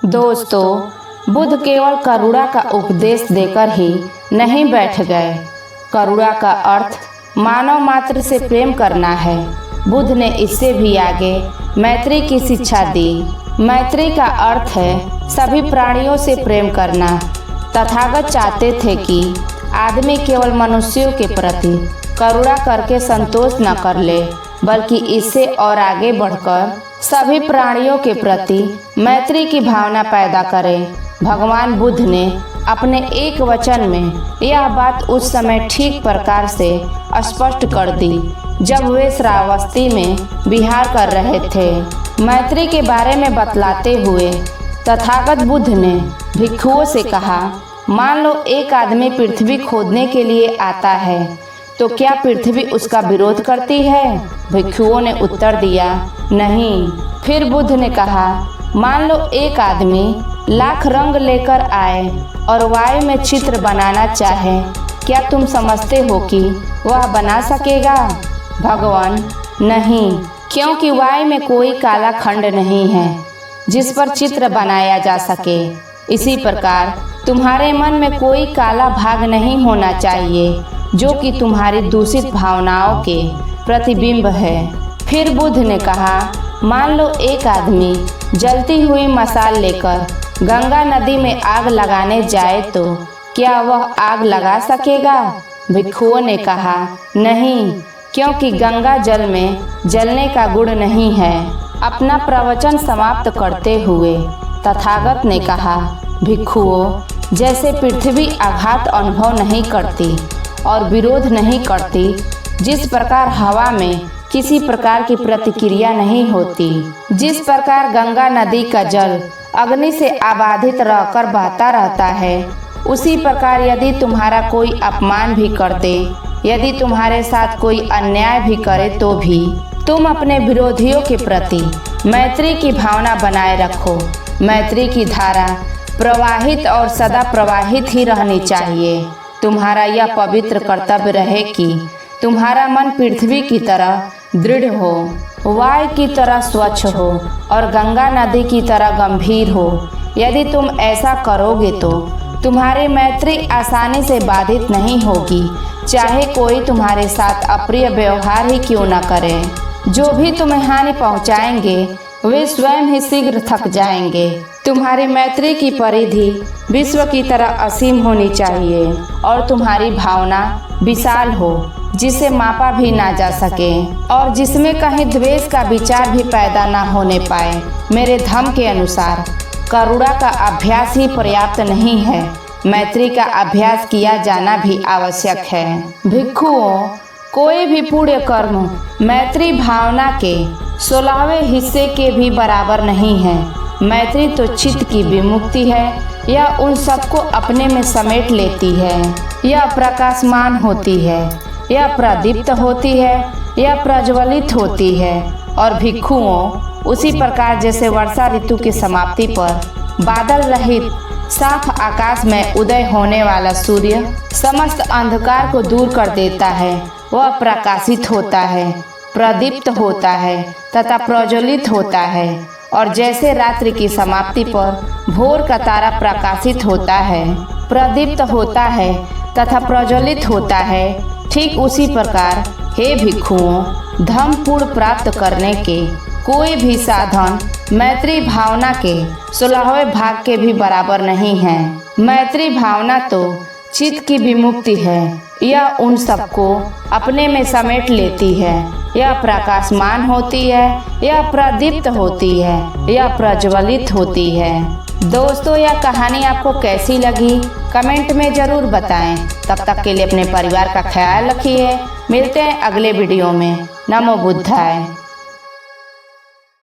दोस्तों, बुद्ध केवल करुणा का उपदेश देकर ही नहीं बैठ गए। करुणा का अर्थ मानव मात्र से प्रेम करना है। बुद्ध ने इससे भी आगे मैत्री की शिक्षा दी। मैत्री का अर्थ है सभी प्राणियों से प्रेम करना। तथागत चाहते थे कि आदमी केवल मनुष्यों के प्रति करुणा करके संतोष न कर ले, बल्कि इससे और आगे बढ़कर सभी प्राणियों के प्रति मैत्री की भावना पैदा करे। भगवान बुद्ध ने अपने एक वचन में यह बात उस समय ठीक प्रकार से स्पष्ट कर दी जब वे श्रावस्ती में विहार कर रहे थे। मैत्री के बारे में बतलाते हुए तथागत बुद्ध ने भिक्षुओं से कहा, मान लो एक आदमी पृथ्वी खोदने के लिए आता है, तो क्या पृथ्वी उसका विरोध करती है? भिक्षुओं ने उत्तर दिया, नहीं। फिर बुद्ध ने कहा, मान लो एक आदमी लाख रंग लेकर आए और वायु में चित्र बनाना चाहे, क्या तुम समझते हो कि वह बना सकेगा? भगवान, नहीं, क्योंकि वायु में कोई काला खंड नहीं है जिस पर चित्र बनाया जा सके। इसी प्रकार तुम्हारे मन में कोई काला भाग नहीं होना चाहिए जो कि तुम्हारी दूषित भावनाओं के प्रतिबिंब है। फिर बुद्ध ने कहा, मान लो एक आदमी जलती हुई मशाल लेकर गंगा नदी में आग लगाने जाए, तो क्या वह आग लगा सकेगा? भिक्षुओं ने कहा, नहीं, क्योंकि गंगा जल में जलने का गुण नहीं है। अपना प्रवचन समाप्त करते हुए तथागत ने कहा, भिक्षुओं, जैसे पृथ्वी आघात अनुभव नहीं करती और विरोध नहीं करती, जिस प्रकार हवा में किसी प्रकार की प्रतिक्रिया नहीं होती, जिस प्रकार गंगा नदी का जल अग्नि से आबाधित रहकर बहता रहता है, उसी प्रकार यदि तुम्हारा कोई अपमान भी कर दे, यदि तुम्हारे साथ कोई अन्याय भी करे, तो भी तुम अपने विरोधियों के प्रति मैत्री की भावना बनाए रखो। मैत्री की धारा प्रवाहित और सदा प्रवाहित ही रहनी चाहिए। तुम्हारा यह पवित्र कर्तव्य रहे कि तुम्हारा मन पृथ्वी की तरह दृढ़ हो, वायु की तरह स्वच्छ हो और गंगा नदी की तरह गंभीर हो। यदि तुम ऐसा करोगे तो तुम्हारी मैत्री आसानी से बाधित नहीं होगी, चाहे कोई तुम्हारे साथ अप्रिय व्यवहार ही क्यों न करे। जो भी तुम्हें हानि पहुंचाएंगे वे स्वयं ही शीघ्र थक जाएंगे। तुम्हारी मैत्री की परिधि विश्व की तरह असीम होनी चाहिए और तुम्हारी भावना विशाल हो, जिसे मापा भी ना जा सके और जिसमें कहीं द्वेष का विचार भी पैदा ना होने पाए। मेरे धर्म के अनुसार करुणा का अभ्यास ही पर्याप्त नहीं है, मैत्री का अभ्यास किया जाना भी आवश्यक है। भिक्षुओं, कोई भी पुण्य कर्म मैत्री भावना के 16वें हिस्से के भी बराबर नहीं है। मैत्री तो चित्त की विमुक्ति है। यह उन सबको अपने में समेट लेती है। यह प्रकाशमान होती है, यह प्रदीप्त होती है, यह प्रज्वलित होती है। और भिक्षुओं, उसी प्रकार जैसे वर्षा ऋतु की समाप्ति पर बादल रहित साफ आकाश में उदय होने वाला सूर्य समस्त अंधकार को दूर कर देता है, वह प्रकाशित होता है, प्रदीप्त होता है तथा प्रज्वलित होता है। और जैसे रात्रि की समाप्ति पर भोर का तारा प्रकाशित होता है, प्रदीप्त होता है तथा प्रज्वलित होता है, ठीक उसी प्रकार हे भिक्षुओं, धर्म पूर्ण प्राप्त करने के कोई भी साधन मैत्री भावना के 16वें भाग के भी बराबर नहीं है। मैत्री भावना तो चित्त की विमुक्ति है। यह उन सबको अपने में समेट लेती है। यह प्रकाशमान होती है, यह प्रदीप्त होती है, यह प्रज्वलित होती है। दोस्तों, यह कहानी आपको कैसी लगी कमेंट में ज़रूर बताएं। तब तक के लिए अपने परिवार का ख्याल रखिए। मिलते हैं अगले वीडियो में। नमो बुद्धाय।